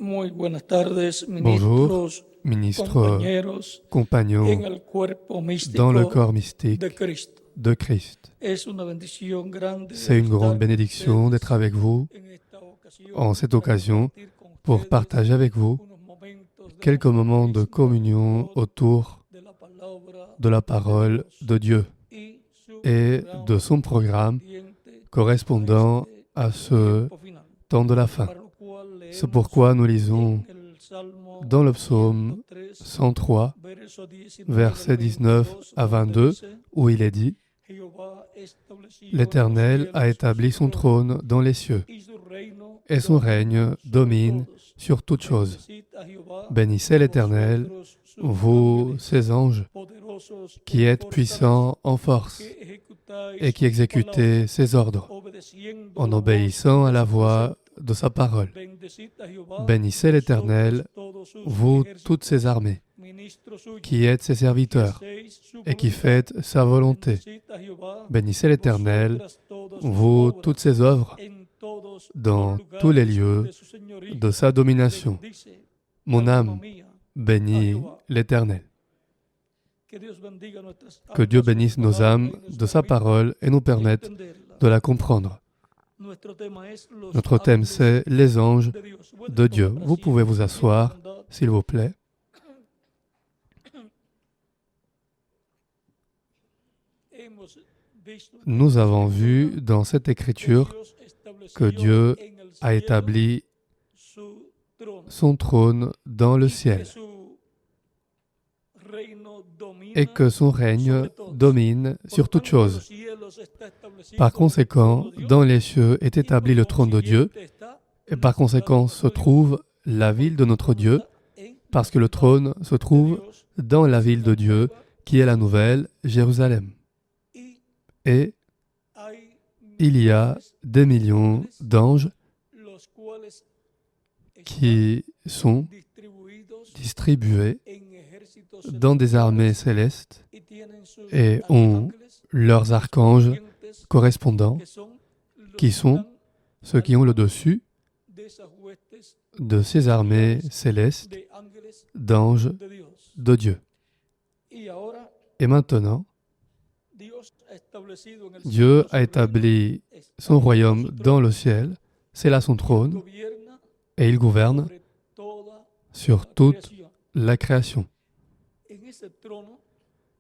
Muy buenas tardes, Bonjour, ministros, ministres, compañeros en compagnons el cuerpo dans le místico corps de mystique Cristo. de Christ. Es una bendición grande C'est une grande estar con bénédiction d'être ustedes avec vous en esta ocasión en cette para occasion compartir con pour ustedes partager avec vous unos momentos de quelques moments de análisis communion autour de la palabra de la parole Dios de Dieu y su et programa de son programme correspondiente correspondant a este à ce tiempo final, temps de la fin. para lo cual C'est leemos pourquoi nous lisons en el Salmo dans le psaume 103, 103, verso 19 versets al 19 22, à donde 22, dice: où il est dit Jehová estableció en l'Éternel los a cielos établi su son trono, trône dans les cieux, y su reino et son domina règne sobre domine todos. sur toutes choses. Bendecid a Jehová, Bénissez l'Éternel, vosotros sus vous, ángeles, ses anges, poderosos qui en êtes fortaleza, puissants en force que ejecutáis et qui sus exécutez ses ordres, palabras, obedeciendo en la voz obéissant à de la su voix de sa parole. Bendecid a Jehová, Bénissez l'Éternel, vosotros todos sus vous, ejércitos, toutes ses armées, ministros suyos, qui êtes ses serviteurs hacéis su et qui voluntad. faites sa volonté. Bendecid a Jehová, Bénissez l'Éternel, vosotras todas sus vous, obras, toutes ses œuvres, en todos dans los tous les lugares lieux de su señorío. de sa domination. Bendice, Mon alma âme mía, bénit l'Éternel. que Dios bendiga nuestras Que Dieu almas con bénisse su nos palabra âmes y nos de sa permita parole et nous permette entenderla. de la comprendre. Nuestro tema es los Notre thème, ángeles c'est les anges de Dios. Pueden de Dieu. tomar Vous pouvez asiento, vous si asseoir, tienen bondad. s'il vous plaît. Hemos visto Nous avons vu dans cette que écriture Dios estableció que Dieu en el a cielo établi su trono, son trône dans le y que ciel su reino domina et que son règne sobre todos. domine Por sur tanto, toutes en los choses. cielos está establecido Par el conséquent, trono de Dios, dans les cieux est y établi por le trône de Dieu, consiguiente está et par conséquent se trouve la ville de notre Dieu, parce que le trône se trouve dans la ville de Dieu, qui est la nouvelle Jérusalem. Et il y a des millions d'anges qui sont distribués dans des armées célestes et ont leurs archanges correspondants, qui sont ceux qui ont le dessus de ces armées célestes d'anges de Dieu. Et maintenant, Dieu a établi son royaume dans le ciel, c'est là son trône, et il gouverne sur toute la création.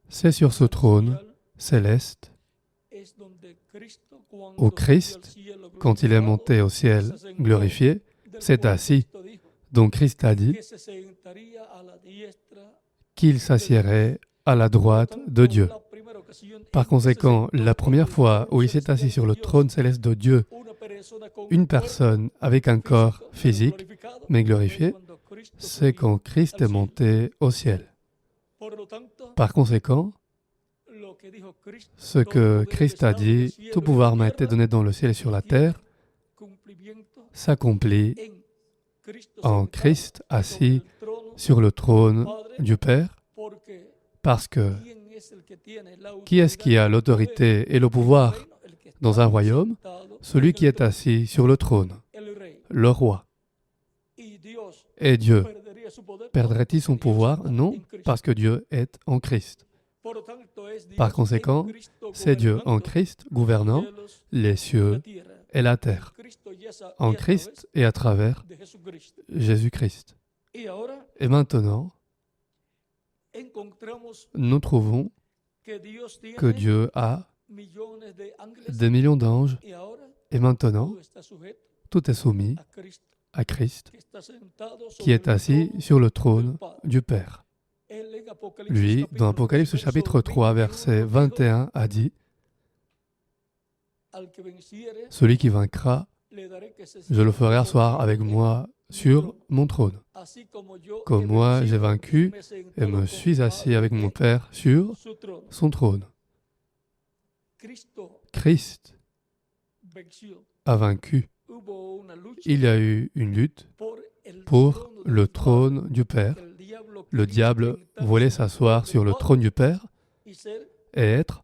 C'est sur ce trône céleste où Christ, quand il est monté au ciel glorifié, s'est assis. Donc Christ a dit qu'il s'assiérait à la droite de Dieu. Par conséquent, la première fois où il s'est assis sur le trône céleste de Dieu, une personne avec un corps physique, mais glorifié, c'est quand Christ est monté au ciel. Par conséquent, ce que Christ a dit, tout pouvoir m'a été donné dans le ciel et sur la terre, s'accomplit en Christ assis sur le trône du Père, parce que qui est-ce qui a l'autorité et le pouvoir dans un royaume? Celui qui est assis sur le trône, le roi. Et Dieu perdrait-il son pouvoir? Non, parce que Dieu est en Christ. Par conséquent, c'est Dieu en Christ gouvernant les cieux et la terre, en Christ et à travers Jésus-Christ. Et maintenant, nous trouvons que Dieu a des millions d'anges et maintenant, tout est soumis à Christ qui est assis sur le trône du Père. Lui, dans Apocalypse chapitre 3, verset 21, a dit « Celui qui vaincra, je le ferai asseoir avec moi sur mon trône. Comme moi j'ai vaincu et me suis assis avec mon Père sur son trône. » Christ a vaincu. Il y a eu une lutte pour le trône du Père. Le diable voulait s'asseoir sur le trône du Père et être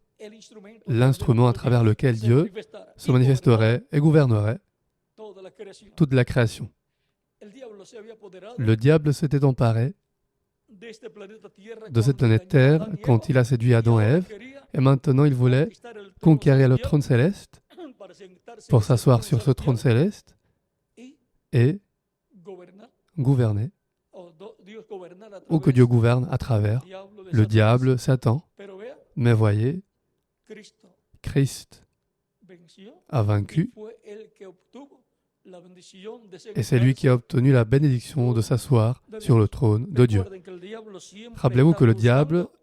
l'instrument à travers lequel Dieu se manifesterait et gouvernerait toute la création. El diablo se había apoderado Le diable s'était emparé de este planeta Tierra de cette cuando planète engañó a Terre Adán y quand il a séduit Eva, y Adam et ahora Ève, quería et maintenant il voulait conquistar el trono conquérir le celestial trône céleste para sentarse en pour ese s'asseoir trono sur ce trône celestial céleste y et gobernar, gouverner, Dios gobernar a ou que través Dieu gouverne à travers del diablo, de le Satanás. diable, Satan. Pero vea, Mais voyez, Cristo Christ venció a y vaincu, fue el que obtuvo la bendición de et c'est lui qui a obtenu la bénédiction de s'asseoir sur le trône de Dieu. Recuerden que el diablo siempre Rappelez-vous está que le diable buscando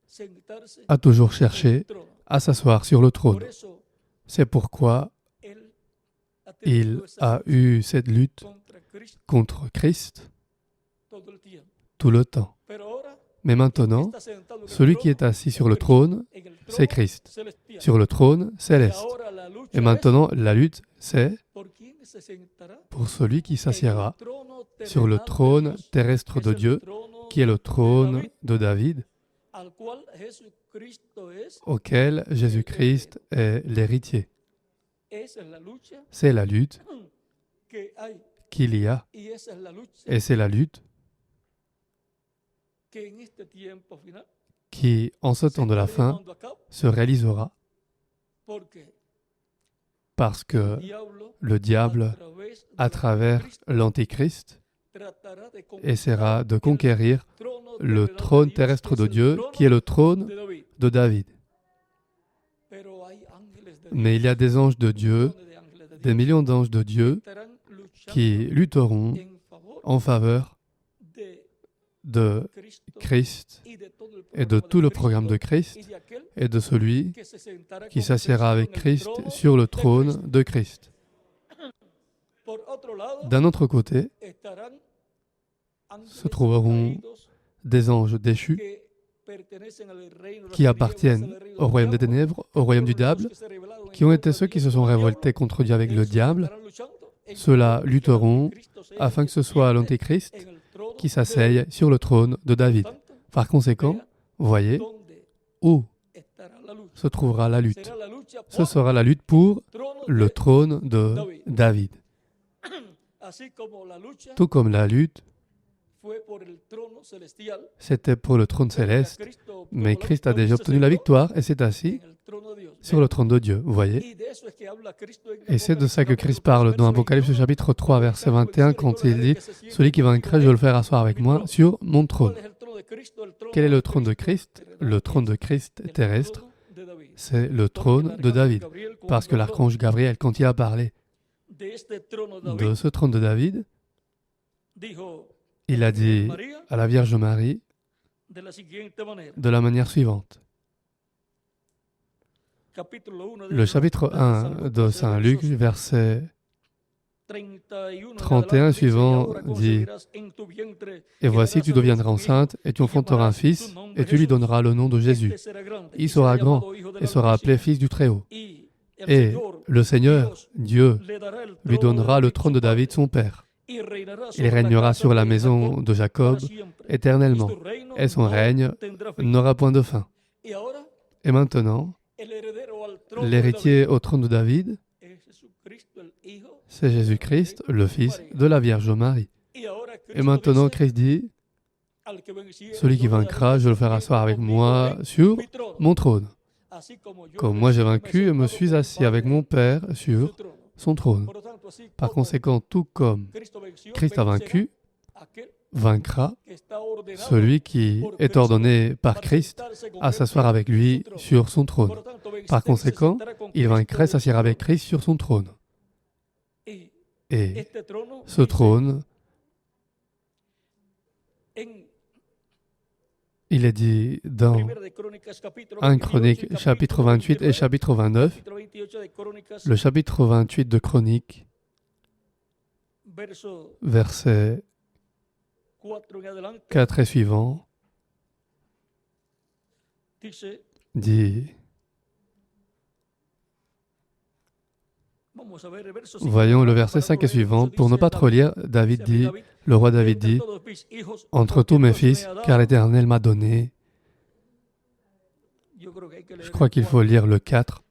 sentarse a toujours en el cherché trono. à s'asseoir sur le Por trône. eso C'est pourquoi él ha il tenido esa a lucha eu cette lutte contra Cristo contre Christ todo el tiempo. tout le temps. Pero ahora Mais maintenant, está sentado en el celui qui est trono, assis sur le trône, en el c'est trono Christ, celestial. sur le trône Y céleste. ahora la lucha Et maintenant, la lutte, c'est es por quién se sentará pour celui qui en s'assiera el trono sur le terrenal de trône Dios, terrestre que de es el Dieu, trono qui est le de trône David, de David, al cual Jesucristo es. auquel Jésus-Christ est l'héritier. Esa es la lucha C'est la lutte que hay qu'il y a, y esa es la lucha et c'est la lutte que en este tiempo final qui, en ce se temps de la está fin, llevando a cabo, se réalisera porque parce que diablo le diable, à travers l'Antéchrist, tratará de essaiera de conquérir trono le terrenal trône de Dios, terrestre que de es el Dieu, trono qui est le trône de David. de David. Pero hay ángeles de Mais il y a des anges de Dieu, millones de ángeles de des Dios, millions d'anges de que Dieu, estarán luchando qui lutteront en favor en faveur de de Cristo Christ y de todo el et de programa tout le Cristo programme de y Christ de aquel et de celui que se sentará qui con s'assiera avec Cristo en el Christ trono sur le de trône Cristo. de Christ. Por otro lado, D'un autre côté, estarán se ángeles trouveront caídos des anges déchus que pertenecen al reino de qui las appartiennent tinieblas, al reino au del royaume des diablo, ténèbres, au royaume du fueron los diable, que se rebelaron en qui ont été contra ceux de qui Dios se sont con el révoltés diablo. contre Dieu avec le Esos diable. estarán luchando en Ceux-là favor de que lutteront Cristo sea afin el que ce soit siente l'Antéchrist en el trono qui de s'asseye David. sur le trône de David. Por tanto, Par conséquent, vea voyez dónde où estará la lucha. se trouvera la lutte. Será la lucha Ce por sera la lutte pour trono le de trône de David. así como la lucha Tout comme la lutte, fue por el trono celestial, c'était pour le trône pero ya céleste, Cristo obtuvo mais la Christ a victoria y déjà se obtenu la sentó victoire et s'est assis en el trono de Dios. sur le trône de Dieu. Vous voyez? Y de eso es que habla Cristo en Et c'est de ça que Apocalipsis Christ capítulo parle 3, dans verso Apocalypse 21. chapitre 3, verset 21, quand il dit « Celui qui vaincra, je le ferai asseoir avec moi sur mon trône ¿Cuál es el trono de Cristo? El ». trono Quel est de le trône de Christ? terrenal Le trône de es Christ el terrestre, trono de David. c'est le Porque trône el de arcángel David. Gabriel, Parce que cuando habló l'archange Gabriel, quand il a parlé de este trono de de David, ce trône de David, dijo il a dit María à la Vierge Marie de la siguiente manera. de la manière suivante. Capítulo 1 de Le chapitre 1 de Saint Luc, verset 31 suivant dit « Et voici, tu deviendras enceinte, et tu enfanteras un fils, et tu lui donneras le nom de Jésus. Il sera grand, et sera appelé Fils du Très-Haut. Et le Seigneur, Dieu, lui donnera le trône de David, son père. Il régnera sur la maison de Jacob éternellement, et son règne n'aura point de fin. » Et maintenant, l'héritier au trône de David, c'est Jésus-Christ, le Fils de la Vierge Marie. Et maintenant, Christ dit, celui qui vaincra, je le ferai asseoir avec moi sur mon trône. Comme moi j'ai vaincu et me suis assis avec mon Père sur son trône. Par conséquent, tout comme Christ a vaincu, vaincra celui qui est ordonné par Christ à s'asseoir avec lui sur son trône. Par conséquent, il vaincra et s'assiera avec Christ sur son trône. Et ce trône, il est dit dans 1 Chronique, chapitre 28 et chapitre 29, le chapitre 28 de Chronique, versets 4 et suivants, dit, voyons le verset 5 et suivant, pour ne pas trop lire, David dit, le roi David dit, entre tous mes fils, car l'Éternel m'a donné. Je crois qu'il faut lire le 4.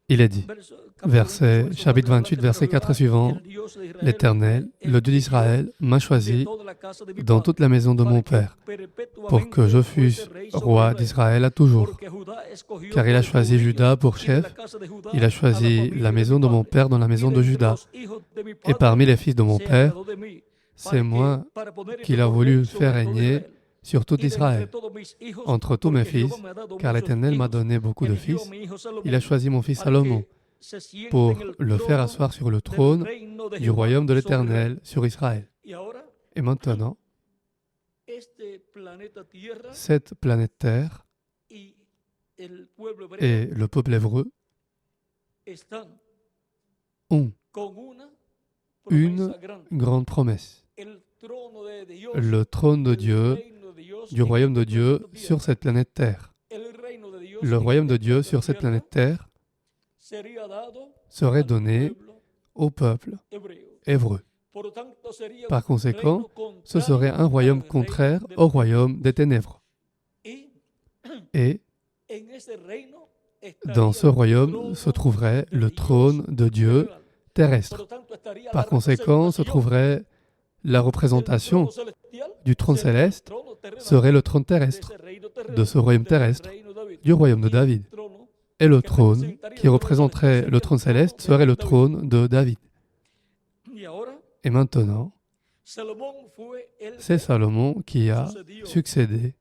il est dit, verset, chapitre 28, verset 4 et suivant, l'Éternel, le Dieu d'Israël, m'a choisi dans toute la maison de mon Père, pour que je fusse roi d'Israël à toujours. Car il a choisi Juda pour chef, il a choisi la maison de mon Père dans la maison de Juda. Et parmi les fils de mon Père, c'est moi qu'il a voulu faire régner sur tout Israël, entre tous mes fils, car l'Éternel m'a donné beaucoup de fils. Il a choisi mon fils Salomon pour le faire asseoir sur le trône du royaume de l'Éternel sur Israël. Et maintenant, cette planète Terre et le peuple hébreu ont une grande promesse. Le trône de Dieu, du royaume de Dieu sur cette planète Terre. Le royaume de Dieu sur cette planète Terre serait donné au peuple hébreu. Par conséquent, ce serait un royaume contraire au royaume des ténèbres. Et dans ce royaume se trouverait le trône de Dieu terrestre. Par conséquent, se trouverait la représentation du trône céleste serait le trône terrestre, de ce royaume terrestre, du royaume de David. Et le trône qui représenterait le trône céleste serait le trône de David. Et maintenant, c'est Salomon qui a succédé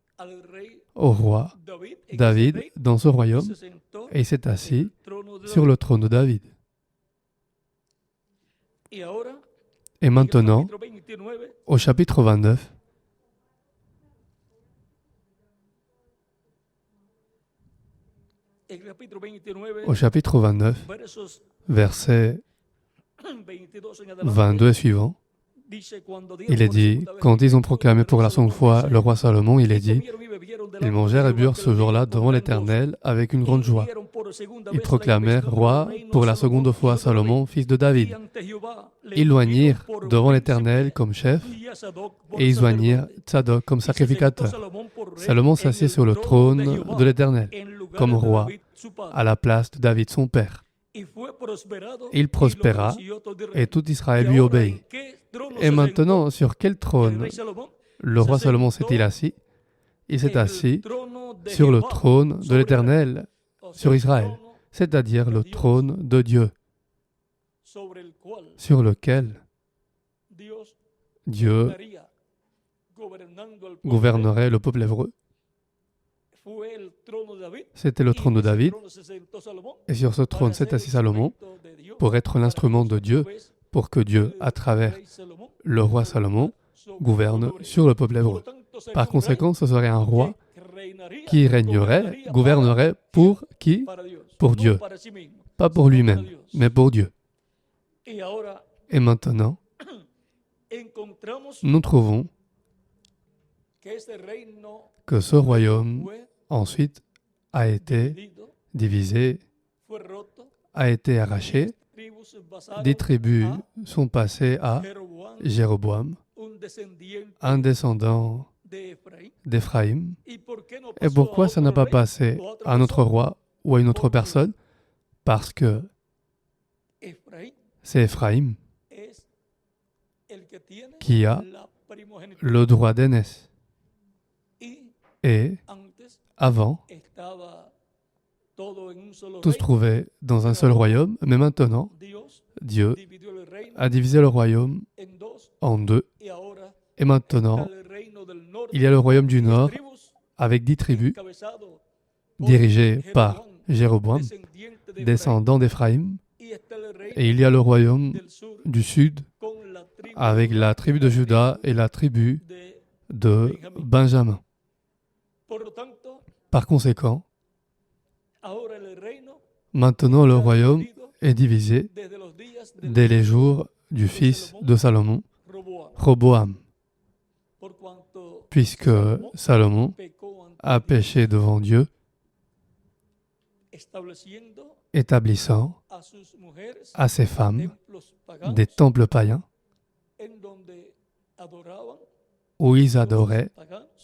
au roi David dans ce royaume et il s'est assis sur le trône de David. Et maintenant, au chapitre 29, versets 22 et suivants, il est dit, quand ils ont proclamé pour la seconde fois le roi Salomon, il est dit, ils mangèrent et burent ce jour-là devant l'Éternel avec une grande joie. Ils proclamèrent roi pour la seconde fois Salomon, fils de David. Ils loignirent devant l'Éternel comme chef et ils joignirent Tsadok comme sacrificateur. Salomon s'assied sur le trône de l'Éternel comme roi à la place de David son père. Il prospéra et tout Israël lui obéit. Et maintenant, sur quel trône le roi Salomon s'est-il assis? Il s'est assis sur le trône de l'Éternel sur Israël, c'est-à-dire le trône de Dieu, sur lequel Dieu gouvernerait le peuple hébreu. C'était le trône de David, et sur ce trône s'est assis Salomon pour être l'instrument de Dieu, pour que Dieu, à travers le roi Salomon, gouverne sur le peuple hébreu. Par conséquent, ce serait un roi qui régnerait, gouvernerait pour qui? Pour Dieu. Pas pour lui-même, mais pour Dieu. Et maintenant, nous trouvons que ce royaume, ensuite, a été divisé, a été arraché. 10 tribus sont passées à Jéroboam, un descendant d'Éphraïm. Et pourquoi ça n'a pas passé à un autre roi ou à une autre personne? Parce que c'est Éphraïm qui a le droit d'aînesse. Et avant, tout se trouvait dans un seul royaume, mais maintenant, Dieu a divisé le royaume en deux. Et maintenant, il y a le royaume du Nord avec 10 tribus dirigées par Jéroboam, descendant d'Éphraïm. Et il y a le royaume du Sud avec la tribu de Juda et la tribu de Benjamin. Par conséquent, maintenant le royaume est divisé dès les jours du fils de Salomon, Roboam, puisque Salomon a péché devant Dieu, établissant à ses femmes des temples païens où ils adoraient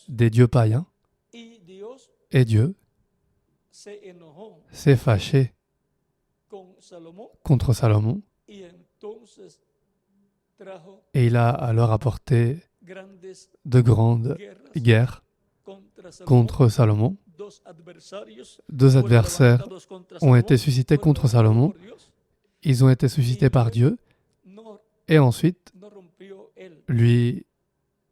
des dieux païens. Et Dieu s'est fâché contre Salomon, y entonces trajo et il a alors apporté grandes de grandes guerres contre Salomon. Dos adversarios Deux fueron adversaires levantados contra ont Salomón, été suscités fueron contre levantados Salomon. por Dios, Ils ont été suscités par Dieu, no, et ensuite, no rompió lui,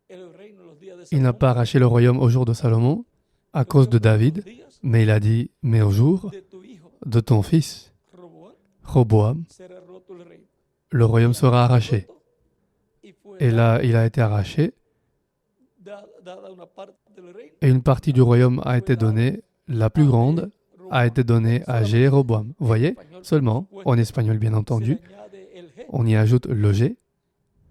el reino en los días de il n'a Salomón, pas arraché le royaume au jour de Salomon à cause de David, mais il a dit, mais au jour de tu hijo de ton fils, Roboam Roboam, será roto el reino. le royaume sera arraché. Y fue Et là, il a été arraché, dada una parte del reino, et une partie du royaume a été donnée, la plus grande a été donnée à Jéroboam. Vous voyez, seulement, en espagnol bien entendu, se añade el G, on y ajoute le G,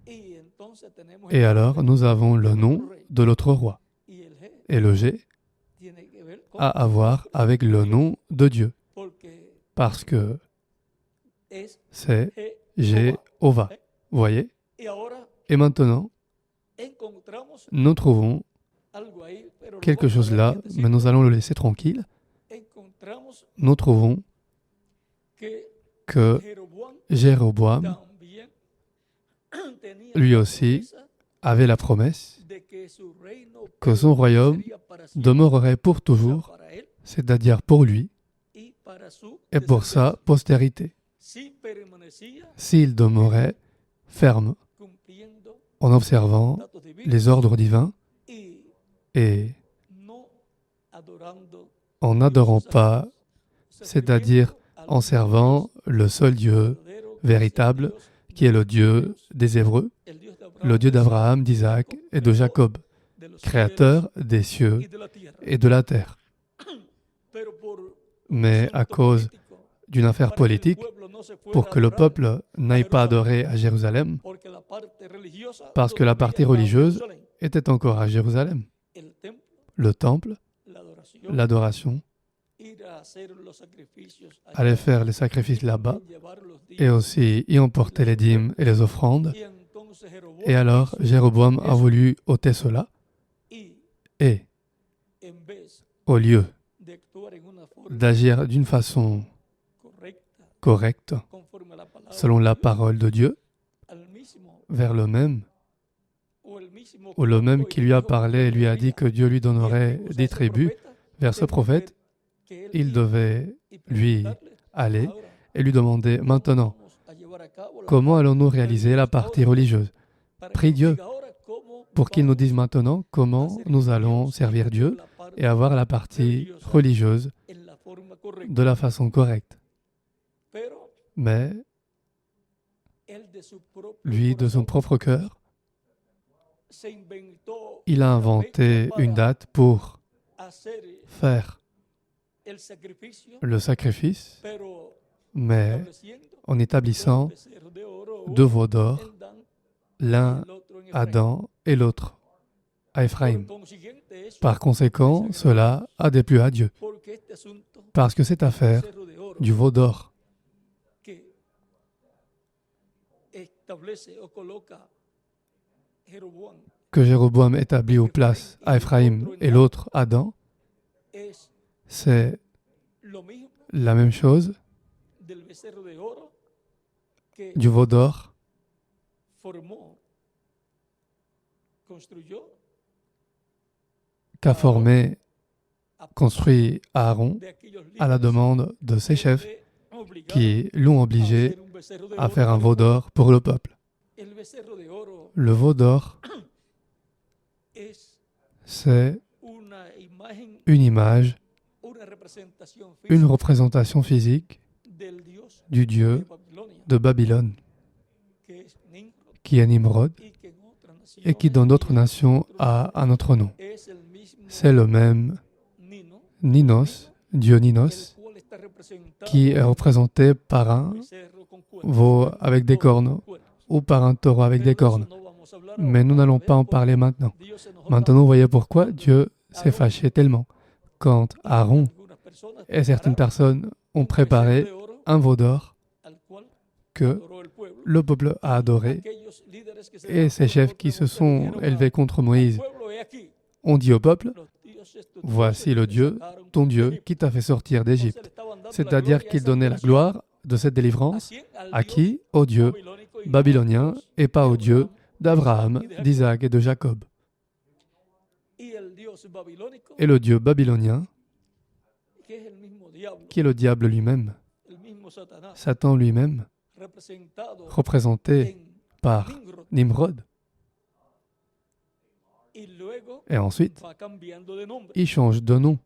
y entonces tenemos et el alors nous avons le nom de l'autre roi. y el G Et le G tiene que ver con a à voir avec le nom de Dieu, porque parce que es c'est Jehová. Jéhovah. Vous voyez? Y ahora Et maintenant, encontramos nous trouvons algo ahí, pero lo quelque vamos a chose dejar là, quietecito. mais nous allons le laisser tranquille. Encontramos Nous trouvons que Jeroboam Jéroboam también tenía lui la aussi promesa avait la promesse de que su reino que son royaume sería para siempre, demeurerait pour o sea, toujours, para él c'est-à-dire pour lui y para su et pour sa descendencia. postérité, Si permanecía s'il demeurait ferme cumpliendo en observant datos divinos les ordres divins y et no adorando en n'adorant pas, dioses c'est-à-dire en servant le seul Dieu véritable, qui est le Dieu des Hébreux, le Dieu d'Abraham, d'Isaac et de Jacob, créateur des cieux et de la terre. Mais à cause d'une affaire politique, pour que le peuple n'aille pas adorer à Jérusalem, parce que la partie religieuse était encore à Jérusalem. Le temple, l'adoration, aller faire les sacrifices là-bas et aussi y emporter les dîmes et les offrandes. Et alors, Jéroboam a voulu ôter cela et, au lieu d'agir d'une façon correcte, selon la parole de Dieu, vers le même, ou le même qui lui a parlé et lui a dit que Dieu lui donnerait des tribus, vers ce prophète, il devait, lui, aller et lui demander, maintenant, comment allons-nous réaliser la partie religieuse? Prie Dieu pour qu'il nous dise maintenant comment nous allons servir Dieu et avoir la partie religieuse de la façon correcte. Mais lui, de son propre cœur, il a inventé une date pour faire le sacrifice, mais en établissant deux veaux d'or, l'un à Dan et l'autre à Éphraïm. Par conséquent, cela a déplu à Dieu, parce que cette affaire du veau d'or que Jéroboam établit aux places à Éphraïm et l'autre à Dan, c'est la même chose du veau d'or qu'a formé, construit Aaron à la demande de ses chefs qui l'ont obligé à faire un veau d'or pour le peuple. Le veau d'or, c'est une image, une représentation physique du dieu de Babylone, qui est Nimrod et qui dans d'autres nations a un autre nom. C'est le même Ninos, dieu Ninos, qui est représenté par un veau avec des cornes ou par un taureau avec des cornes. Mais nous n'allons pas en parler maintenant. Maintenant, vous voyez pourquoi Dieu s'est fâché tellement. Quand Aaron et certaines personnes ont préparé un veau d'or que le peuple a adoré, et ces chefs qui se sont élevés contre Moïse ont dit au peuple, voici le Dieu, ton Dieu, qui t'a fait sortir d'Égypte. C'est-à-dire qu'il donnait la gloire de cette délivrance. quién? Al À Dios qui? Au Dieu babilónico y no babylonien Dios et pas au de Dieu Abraham, d'Abraham, y de Jacob. d'Isaac et de Jacob. Y el Dios babilónico, Et le Dieu babylonien, que es el mismo diablo, qui est le diable lui-même, el mismo Satanás, Satan lui-même, representado représenté en par Nimrod, Nimrod. y luego Et ensuite, va cambiando de nombre. il change de nom.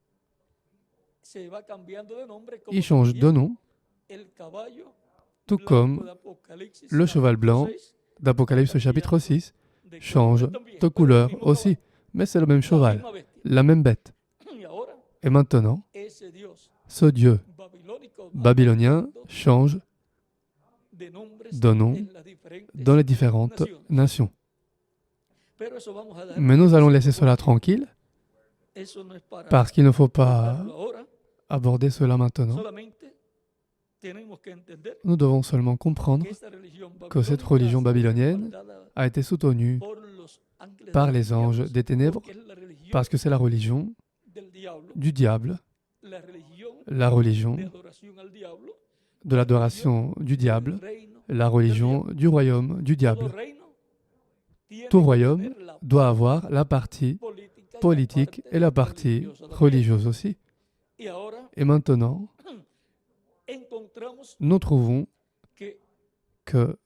Se va cambiando de nombre como Il change de también nom, el caballo tout blanco comme de Apocalipsis, le cheval capítulo blanc 6, d'Apocalypse chapitre 6 de change color también, de pero el couleur mismo aussi. Mais c'est le même caballo, la cheval, misma bestia. la même bête. Y ahora Et maintenant, ese Dios ce Dieu babilónico va babylonien cambiando change de nombres de nom en las diferentes dans les différentes naciones. nations. Pero eso vamos a dejar Mais nous allons quieto, laisser cela porque tranquille, eso no es para parce qu'il ne faut pas tocarlo ahora. aborder cela maintenant. Solamente tenemos que entender Nous devons seulement comprendre que esta religión que cette babilónica religion ha sido babylonienne respaldada a été soutenue por los ángeles par de los les anges diablos, des ténèbres, porque es la religión parce que c'est la religion del diablo, du diable, la religión la religion de adoración al diablo, de l'adoration du del diable, reino. la religion du royaume du Todo diable. reino tiene Tout que royaume tener la doit avoir la partie política y la politique parte et la partie religiosa también. religieuse aussi. Y ahora Et maintenant, encontramos nous trouvons que que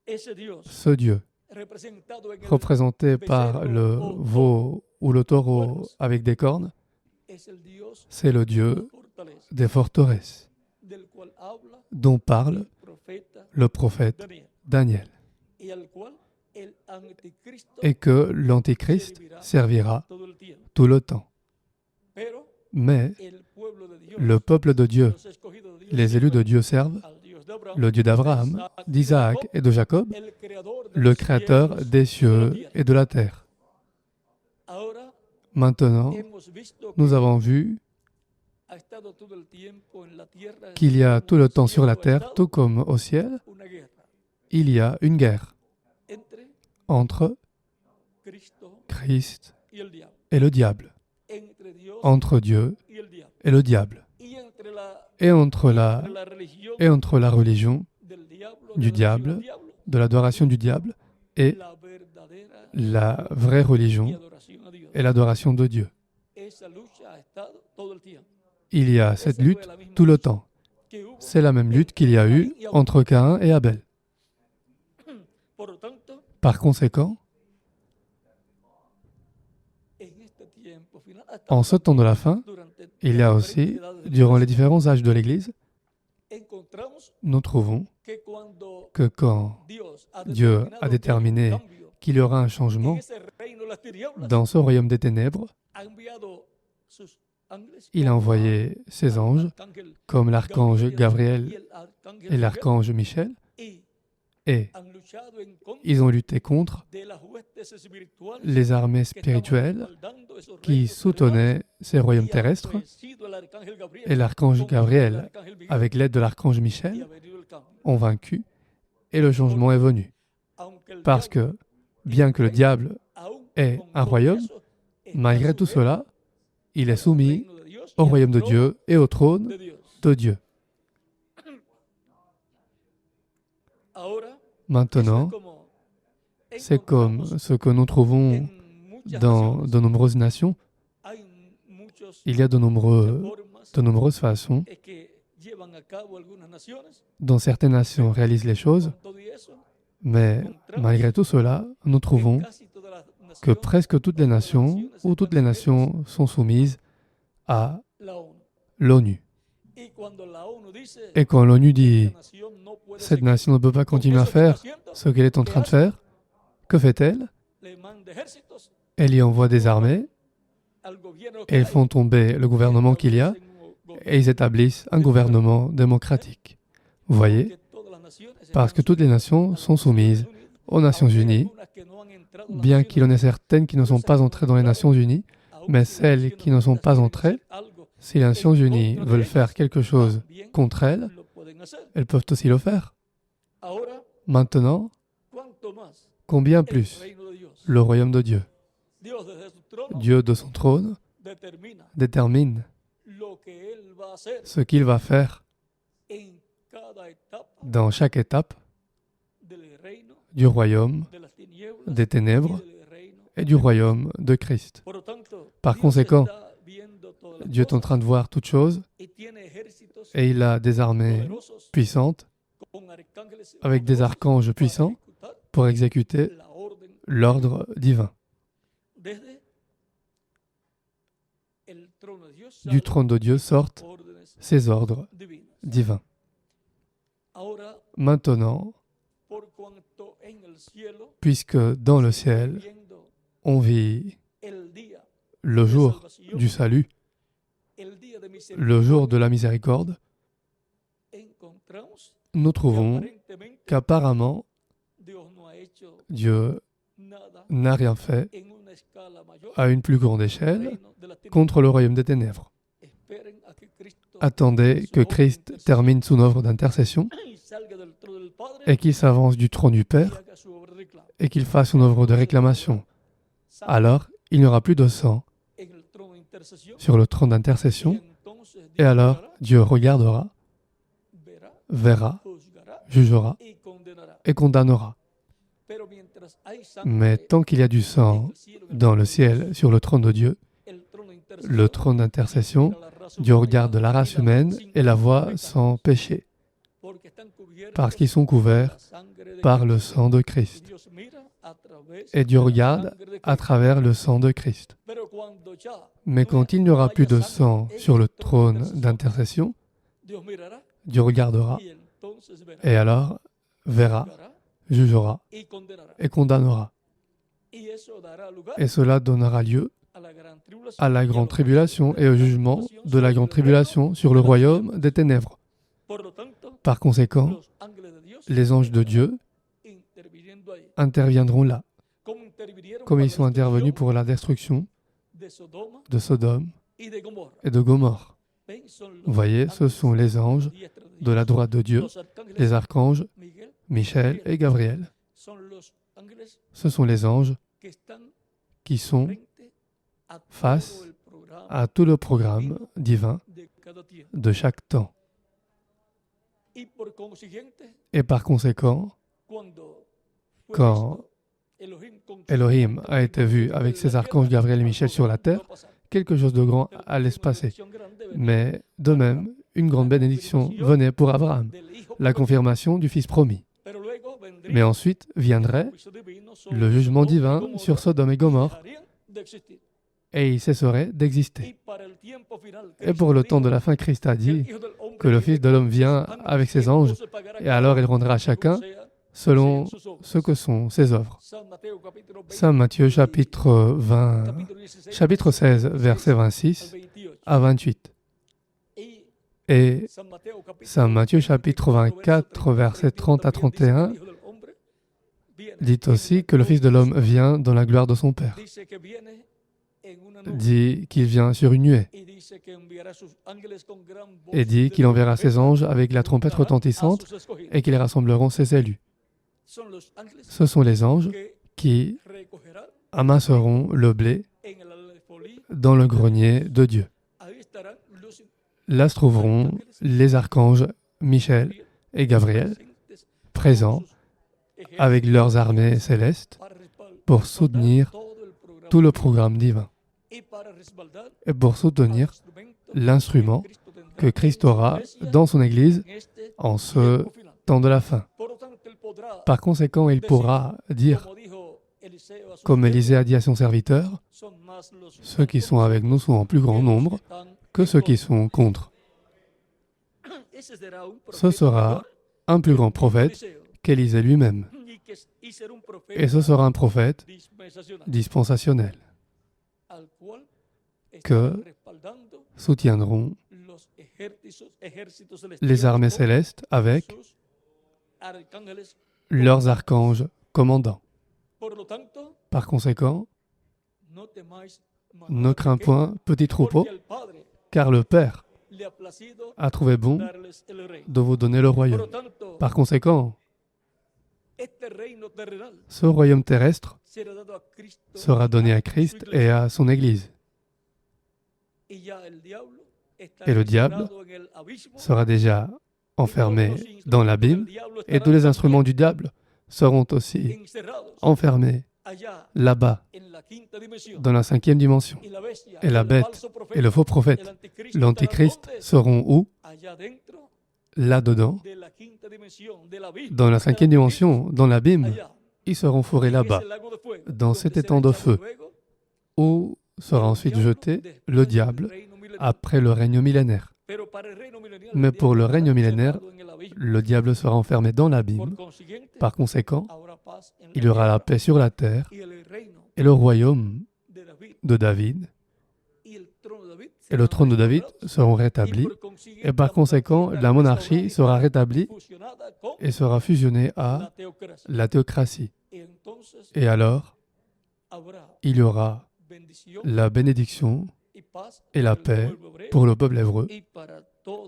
ese Dios ce Dieu, representado en el représenté par le veau ou le taureau avec des cornes, es el Dios c'est le de Dieu la fortaleza, des forteresses del cual habla dont parle el profeta le prophète Daniel, Daniel, y al cual el anticristo et que l'Antéchrist servira todo el tiempo. tout le temps. Pero Mais el pueblo de Dios, le peuple de Dieu, los escogidos de Dios, les élus de Dieu servent al Dios de Abraham, le Dieu d'Abraham, d'Isaac et de Jacob, el creador de le los Créateur cielos des y de la cieux tierra. et de la terre. Ahora Maintenant, hemos visto que nous avons vu ha estado todo el tiempo en la tierra, qu'il y a como tout le en el temps sur la cielo ha terre, estado tout comme au ciel, una guerra il y a une guerre entre entre Cristo Christ y el diablo, et le diable, entre Dios entre Dieu y el diablo, et le diable, y entre la, et entre la, entre la religión et entre la religion del diablo, du de adoración al diable, diablo, de l'adoration du diable et la verdadera la vraie y religion adoración a Dios. et l'adoration de Dieu. Esa lucha ha estado todo el tiempo. Il y a cette Esa fue lutte la misma tout le lucha temps. que hubo. C'est la même lutte qu'il y a eu entre Caïn et Abel. Por lo tanto, Par conséquent, en este tiempo final, hasta en ce temps de la fin, durante il y a las aussi, diferentes edades de la durant les iglesia, différents âges de l'Église, encontramos nous trouvons que cuando que quand Dios Dieu a déterminé que haya un cambio qu'il y aura un en changement ese reino de las tinieblas, dans ce royaume des ténèbres, ha enviado sus ángeles il a como envoyé ses al anges, arcángel comme l'archange Gabriel y el arcángel et Miguel, l'archange Michel, y et han luchado en contra ils ont lutté contre de las huestes espirituales les armées que estaban spirituelles respaldando esos qui reinos soutenaient ces royaumes terrenales, y han terrestres, vencido al arcángel Gabriel et l'archange con el Gabriel, arcángel Miguel, avec l'aide de l'archange y Michel, ha venido el cambio. ont vaincu, et le changement est venu. Aunque el Parce diablo, que, bien que le diable aún est con un todo royaume, eso, está malgré tout sujeto cela, il est al soumis reino de Dios y au al royaume de trono Dieu et au trône de Dios. de Dieu. Ahora, Maintenant, c'est comme ce que nous trouvons dans de nombreuses nations. Il y a de nombreuses façons dont certaines nations réalisent les choses, mais malgré tout cela, nous trouvons que presque toutes les nations ou toutes les nations sont soumises à l'ONU. Et quand l'ONU dit « cette nation ne peut pas continuer à faire ce qu'elle est en train de faire », que fait-elle? Elle y envoie des armées, et ils font tomber le gouvernement qu'il y a, et ils établissent un gouvernement démocratique. Vous voyez? Parce que toutes les nations sont soumises aux Nations Unies, bien qu'il y en ait certaines qui ne sont pas entrées dans les Nations Unies, mais celles qui ne sont pas entrées, si les Nations Unies veulent faire quelque chose contre elles, elles peuvent aussi le faire. Maintenant, combien plus le royaume de Dieu? Dieu de son trône détermine ce qu'il va faire cada etapa dans chaque étape del reino du royaume de las tinieblas des ténèbres y del reino. et du royaume de Christ. Por lo tanto, Par Dios conséquent, está viendo todas las Dieu est en cosas train de voir toutes choses y tiene ejércitos et il a des armées poderosos puissantes con arcángeles avec des poderosos archanges para puissants ejecutar pour exécuter la orden l'ordre divin. desde el trono de Dios Du salen trône de Dieu sortent órdenes ses ordres divinas. divins. Ahora, Maintenant, por cuanto en el cielo puisque dans le ciel, viendo on vit el día le de jour salvación, du salut, el día de le jour de misericordia, la miséricorde, encontramos nous que trouvons aparentemente qu'apparemment, Dios no ha hecho Dieu nada n'a rien fait en una escala mayor à une plus grande al échelle reino de las tinieblas. contre le royaume des ténèbres. Esperen a que Cristo Attendez que Christ termine son œuvre d'intercession y salga del trono del Padre et qu'il s'avance du trône du y Père haga su obra de reclamo. et qu'il fasse son œuvre de réclamation. Sangre Alors, il n'y aura plus de sang en el trono de intercesión sur le trône y d'intercession entonces et Dios alors mirará, Dieu regardera, verá, verra, juzgará jugera y condenará. et condamnera. Pero mientras hay sangre Mais tant qu'il y a du en sang el cielo, en el dans trono le de ciel, Dios, sur le trône de Dieu, el trono de le intercesión, trône d'intercession, mira la raza Dieu humana regarde la race y la humaine sin et la voit pecado, sans péché, porque están cubiertos parce qu'ils sont por couverts la sangre de par le Cristo. sang de Y Christ. Dios mira a través Et Dieu de la regarde sangre de à Cristo. travers le sang de Christ. Pero cuando ya Mais no quand il n'y aura plus de sang en sur le el trono trône d'intercession, Dios mirará Dieu regardera y entonces verá, et alors verra, juzgará jugera y condenará. et condamnera. Y eso dará lugar Et cela donnera lieu a la gran tribulación à la y a grande los tribulation juicios et au de la jugement tribulación de la sobre grande el reino tribulation sur le de las royaume tinieblas. des ténèbres. Por lo tanto, Par conséquent, los ángeles de Dios les anges de Dieu interviniendo ahí, interviendront là, como intervinieron comme para ils la sont intervenus destrucción pour la destruction de Sodoma de Sodome y de Gomorra. et de Gomorre. Ven, son los Vous voyez, ce ángeles sont les anges a la diestra de de la Dios. droite de Dieu, Los arcángeles les archanges Miguel, Michel et Gabriel. son los ángeles Ce sont les anges que están qui sont frente a face todo el programa à tout le programme divin de cada tiempo. de chaque temps. Y por consiguiente, Et par conséquent, cuando fue quand visto Elohim con sus Elohim a ángeles été vu avec ses archanges Gabriel et Michel sur la terre, quelque chose de grand allait se passer. Mais de même, une grande bénédiction venait pour Abraham, la confirmation du Fils promis. Mais ensuite viendrait le jugement divin sur Sodome et Gomorre et il cesserait d'exister. Et pour le temps de la fin, Christ a dit que le Fils de l'homme vient avec ses anges et alors il rendra à chacun selon ce que sont ses œuvres. Saint Matthieu chapitre 16, versets 26 à 28. Et Saint Matthieu chapitre 24, versets 30 à 31 dit aussi que le Fils de l'homme vient dans la gloire de son Père. Dit qu'il vient sur une nuée et dit qu'il enverra ses anges avec la trompette retentissante et qu'ils rassembleront ses élus. Ce sont les anges qui amasseront le blé dans le grenier de Dieu. Là se trouveront les archanges Michel et Gabriel, présents avec leurs armées célestes pour soutenir tout le programme divin et pour soutenir l'instrument que Christ aura dans son Église en ce temps de la fin. Par conséquent, il pourra dire, comme Élisée a dit à son serviteur, « Ceux qui sont avec nous sont en plus grand nombre que ceux qui sont contre. » Ce sera un plus grand prophète qu'Élisée lui-même. Et ce sera un prophète dispensationel que soutiendront les armées célestes avec leurs archanges commandants. Par conséquent, ne crains point, petit troupeau, car le Père a trouvé bon de vous donner le royaume. Par conséquent, ce royaume terrestre sera donné à Christ et à son Église. Et le diable sera déjà enfermés dans l'abîme et tous les instruments du diable seront aussi enfermés là-bas, dans la 5e dimension. Et la bête et le faux prophète, l'antichrist, seront où? Là-dedans, dans la 5e dimension, dans l'abîme, ils seront fourrés là-bas, dans cet étang de feu, où sera ensuite jeté le diable après le règne millénaire. Mais pour le règne millénaire, le diable sera enfermé dans l'abîme. Par conséquent, il y aura la paix sur la terre et le royaume de David et le trône de David seront rétablis. Et par conséquent, la monarchie sera rétablie et sera fusionnée à la théocratie. Et alors, il y aura la bénédiction et la paix pour le peuple hébreu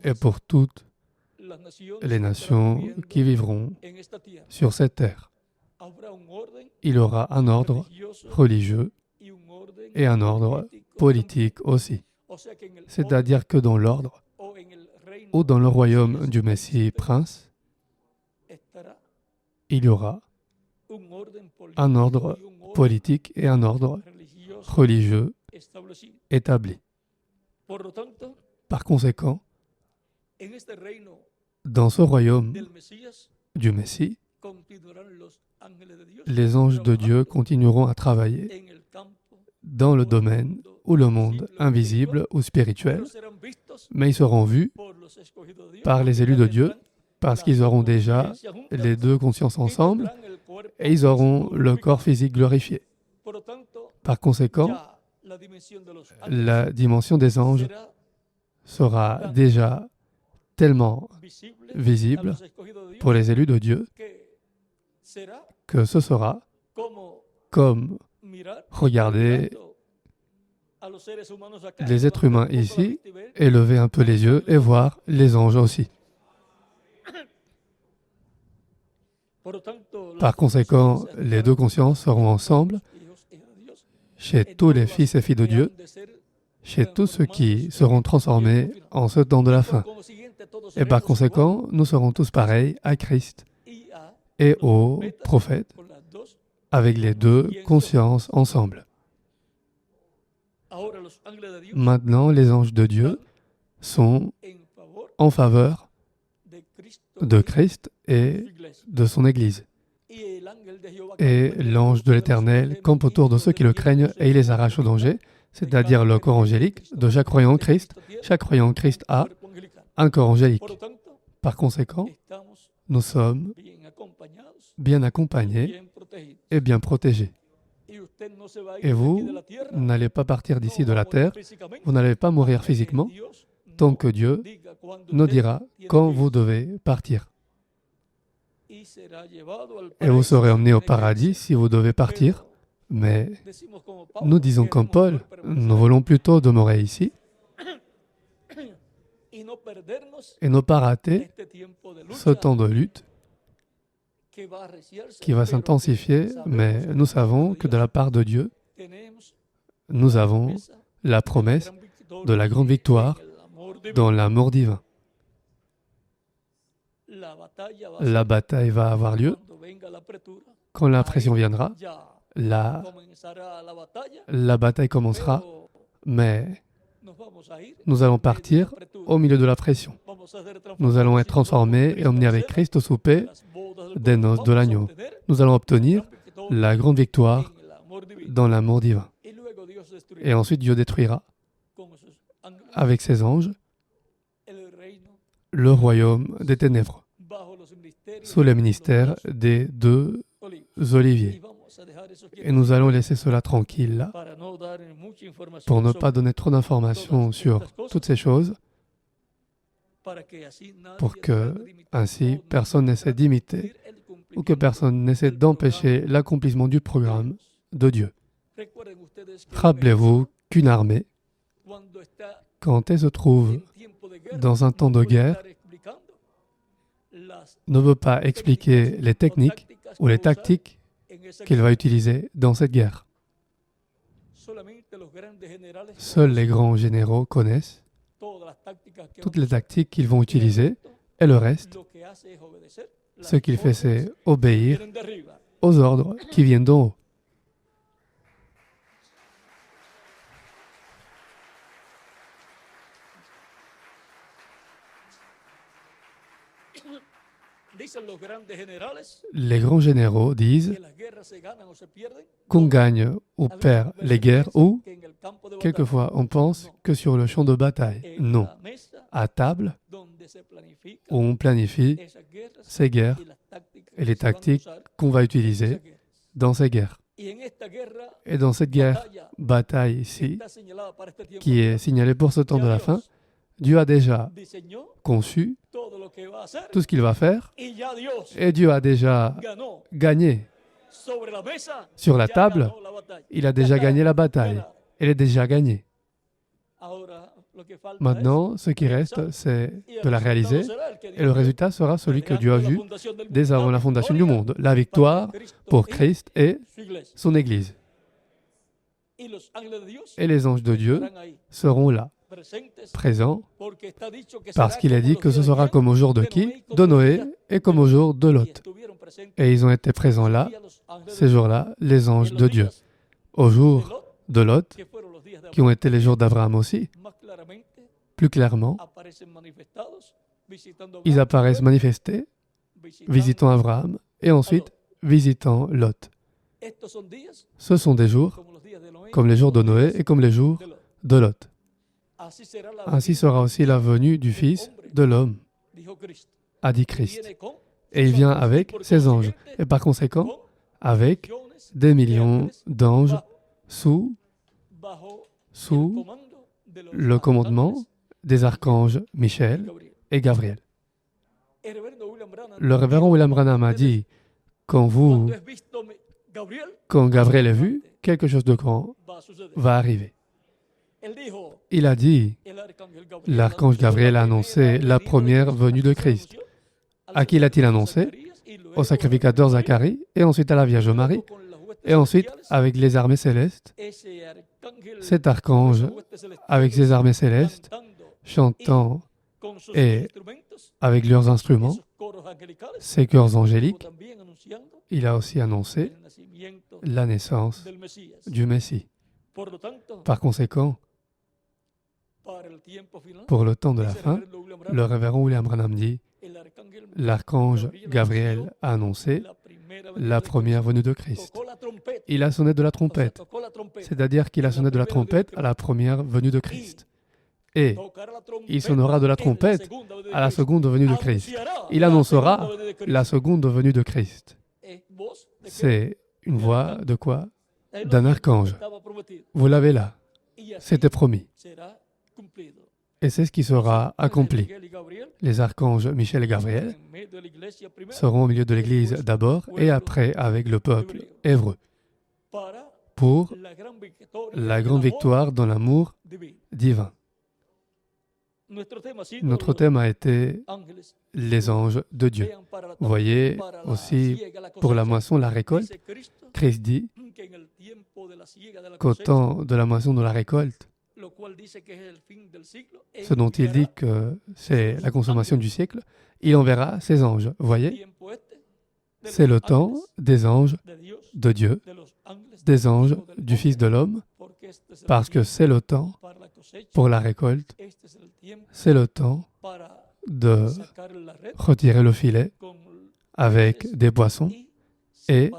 et pour toutes les nations qui vivront sur cette terre. Il y aura un ordre religieux et un ordre politique aussi. C'est-à-dire que dans l'ordre ou dans le royaume du Messie Prince, il y aura un ordre politique et un ordre religieux établi. Par conséquent, dans ce royaume du Messie, les anges de Dieu continueront à travailler dans le domaine ou le monde invisible ou spirituel, mais ils seront vus par les élus de Dieu parce qu'ils auront déjà les deux consciences ensemble et ils auront le corps physique glorifié. Par conséquent, la dimension des anges sera déjà tellement visible pour les élus de Dieu que ce sera comme regarder les êtres humains ici et lever un peu les yeux et voir les anges aussi. Par conséquent, les deux consciences seront ensemble chez tous les fils et filles de Dieu, chez tous ceux qui seront transformés en ce temps de la fin. Et par conséquent, nous serons tous pareils à Christ et aux prophètes, avec les deux consciences ensemble. Maintenant, les anges de Dieu sont en faveur de Christ et de son Église. Et l'ange de l'Éternel campe autour de ceux qui le craignent et il les arrache au danger, c'est-à-dire le corps angélique de chaque croyant en Christ. Chaque croyant en Christ a un corps angélique. Par conséquent, nous sommes bien accompagnés et bien protégés. Et vous n'allez pas partir d'ici de la terre, vous n'allez pas mourir physiquement, tant que Dieu nous dira quand vous devez partir. Et vous serez emmenés au paradis si vous devez partir, mais nous disons comme Paul, nous voulons plutôt demeurer ici et ne pas rater ce temps de lutte qui va s'intensifier, mais nous savons que de la part de Dieu, nous avons la promesse de la grande victoire dans l'amour divin. La bataille va avoir lieu. Quand la pression viendra, la bataille commencera, mais nous allons partir au milieu de la pression. Nous allons être transformés et emmenés avec Christ au souper des noces de l'agneau. Nous allons obtenir la grande victoire dans l'amour divin. Et ensuite, Dieu détruira avec ses anges le royaume des ténèbres sous le ministère des deux oliviers. Et nous allons laisser cela tranquille là, pour ne pas donner trop d'informations sur toutes ces choses, pour que, ainsi, personne n'essaie d'imiter ou que personne n'essaie d'empêcher l'accomplissement du programme de Dieu. Rappelez-vous qu'une armée, quand elle se trouve dans un temps de guerre, ne veut pas expliquer les techniques ou les tactiques qu'il va utiliser dans cette guerre. Seuls les grands généraux connaissent toutes les tactiques qu'ils vont utiliser Et le reste, lo que hace es obedecer las ce qu'il fait, c'est órdenes obéir que vienen de arriba. aux ordres qui viennent d'en haut. Dicen los grandes generales Les grands généraux disent que las guerras se ganan o se pierden. qu'on gagne ou perd les guerres ou, Que en el campo de batalla, quelquefois, on pense que sur le champ de bataille. en Non. la mesa À table, donde se planifica où on planifie esas guerras ces guerres y las tácticas et que les se van a tactiques usar qu'on va en utiliser esas guerras. dans ces guerres. Y en esta guerra, Et dans cette guerre, bataille que ici, está señalada para este tiempo, qui est signalée pour ce temps de la fin, Dieu a déjà diseñó conçu todo lo que va a hacer tout ce qu'il va faire y ya Dios et Dieu a déjà ganó gagné. sobre la mesa. Sur la Ya table, ganó la batalla. il a déjà gagné la bataille. Elle est déjà gagnée. Ahora, lo que falta Maintenant, ce qui reste, c'est es, y el de la resultado réaliser será el que et Dios le vio résultat sera celui que desde Dieu a antes de la vu fundación del mundo. dès avant la fondation du monde, la victoire pour Christ et Su iglesia. son Église. Y los ángeles de Dios Et les anges de Dieu estarán ahí, seront là, presentes, présents, porque está dicho que parce será qu'il a como dit los que ce días sera de comme au jour de Noé, qui? como De los Noé días et comme au jour de y Lot. estuvieron presentes Et ils ont été présents là, y a los ángeles ces de jours-là, les anges en de los Dieu. días Au de jour Lot, de Lot, que fueron los días de qui ont Abraham, été les jours d'Abraham aussi, más claramente plus clairement, aparecen manifestados visitando a ils Abraham, apparaissent manifestés, visitando visitant Abraham, et ensuite visitant Lot. Estos son días Ce sont des jours como los días de Noé, comme les jours de Noé et comme les jours de Lot. de Lot. Así será la Ainsi venida sera aussi la venue du Fils de l'homme, dijo Cristo. a dit Y Christ. viene con Et il sus vient ángeles, y avec por ses anges, consiguiente, et par conséquent, con avec millones des millions d'anges sous bajo el sous comando de los le commandement arcángeles des archanges y Michel Gabriel. et Gabriel. El reverendo William Branham Le révérend William Branham a dit, quand cuando es visto Gabriel, quand Gabriel est vu, quelque chose de grand va a suceder. va arriver. Él dijo, Il a dit, el arcángel Gabriel l'archange Gabriel a annoncé la première venue de Christ. À qui l'a-t-il annoncé? Au sacrificateur Zacharie, et ensuite à la Vierge Marie, et ensuite avec les armées célestes, cet archange avec ses armées célestes, chantant et avec leurs instruments, ses chœurs angéliques, il a aussi annoncé la naissance du Messie. Par conséquent, pour le temps de la fin, le révérend William Branham dit, l'archange Gabriel a annoncé la première venue de Christ. Il a sonné de la trompette, c'est-à-dire qu'il a sonné de la trompette à la première venue de Christ. Et il sonnera de la trompette à la seconde venue de Christ. Il annoncera la seconde venue de Christ. C'est une voix de quoi? D'un archange. Vous l'avez là. C'était promis. Et c'est ce qui sera accompli. Les archanges Michel et Gabriel seront au milieu de l'Église d'abord et après avec le peuple hébreu pour la grande victoire dans l'amour divin. Notre thème a été les anges de Dieu. Vous voyez aussi pour la moisson, la récolte, Christ dit qu'au temps de la moisson, de la récolte, ce dont il dit que c'est la consommation du siècle, il enverra ses anges. Vous voyez, c'est le temps des anges de Dieu, des anges du Fils de l'homme, parce que c'est le temps pour la récolte, c'est le temps de retirer le filet avec des poissons et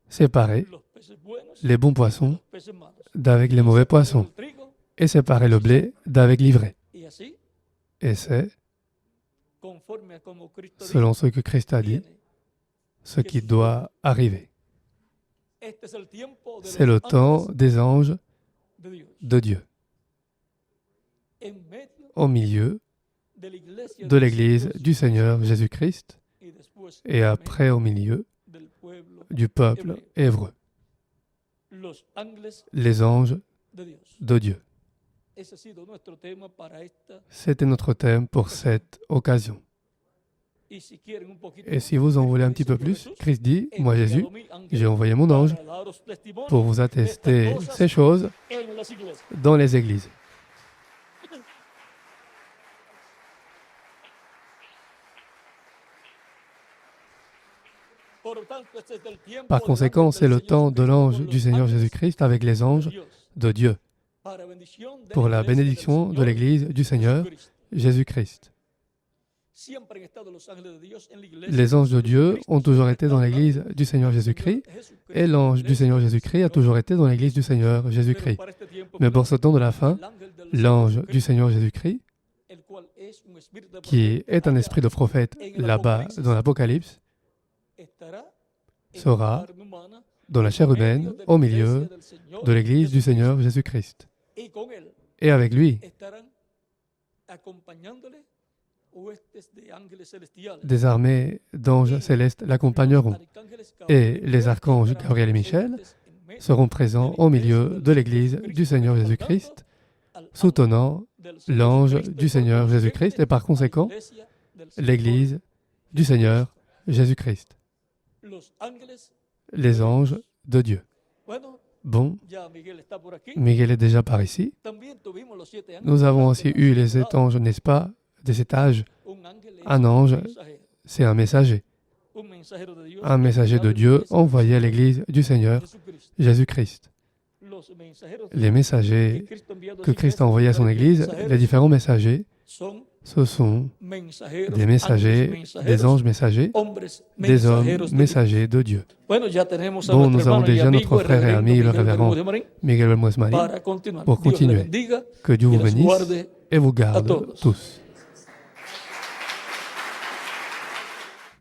séparer les bons poissons d'avec les mauvais poissons et séparer le blé d'avec l'ivraie. Et c'est, selon ce que Christ a dit, ce qui doit arriver. C'est le temps des anges de Dieu, au milieu de l'Église du Seigneur Jésus-Christ et après au milieu du peuple hébreu, les anges de Dieu. C'était notre thème pour cette occasion. Et si vous en voulez un petit peu plus, Christ dit, moi Jésus, j'ai envoyé mon ange pour vous attester ces choses dans les églises. Par conséquent, c'est le temps de l'ange du Seigneur Jésus-Christ avec les anges de Dieu pour la bénédiction de l'Église du Seigneur Jésus-Christ. Les anges de Dieu ont toujours été dans l'Église du Seigneur Jésus-Christ et l'ange du Seigneur Jésus-Christ a toujours été dans l'Église du Seigneur Jésus-Christ. Mais pour ce temps de la fin, l'ange du Seigneur Jésus-Christ, qui est un esprit de prophète là-bas dans l'Apocalypse, sera dans la chair humaine au milieu de l'Église du Seigneur Jésus-Christ. Et avec lui, des armées d'anges célestes l'accompagneront. Et les archanges Gabriel et Michel seront présents au milieu de l'Église du Seigneur Jésus-Christ, soutenant l'ange du Seigneur Jésus-Christ et par conséquent, l'Église du Seigneur Jésus-Christ. Les anges de Dieu. Bon, Miguel est déjà par ici. Nous avons aussi eu les 7 anges, n'est-ce pas, de cet âge. Un ange, c'est un messager de Dieu envoyé à l'Église du Seigneur Jésus-Christ. Les messagers que Christ a envoyés à son Église, les différents messagers, ce sont des messagers, des anges messagers, des hommes messagers de Dieu. Bon, nous avons déjà notre frère et ami, le révérend Miguel Belmez Marie, pour continuer. Que Dieu vous bénisse et vous garde tous.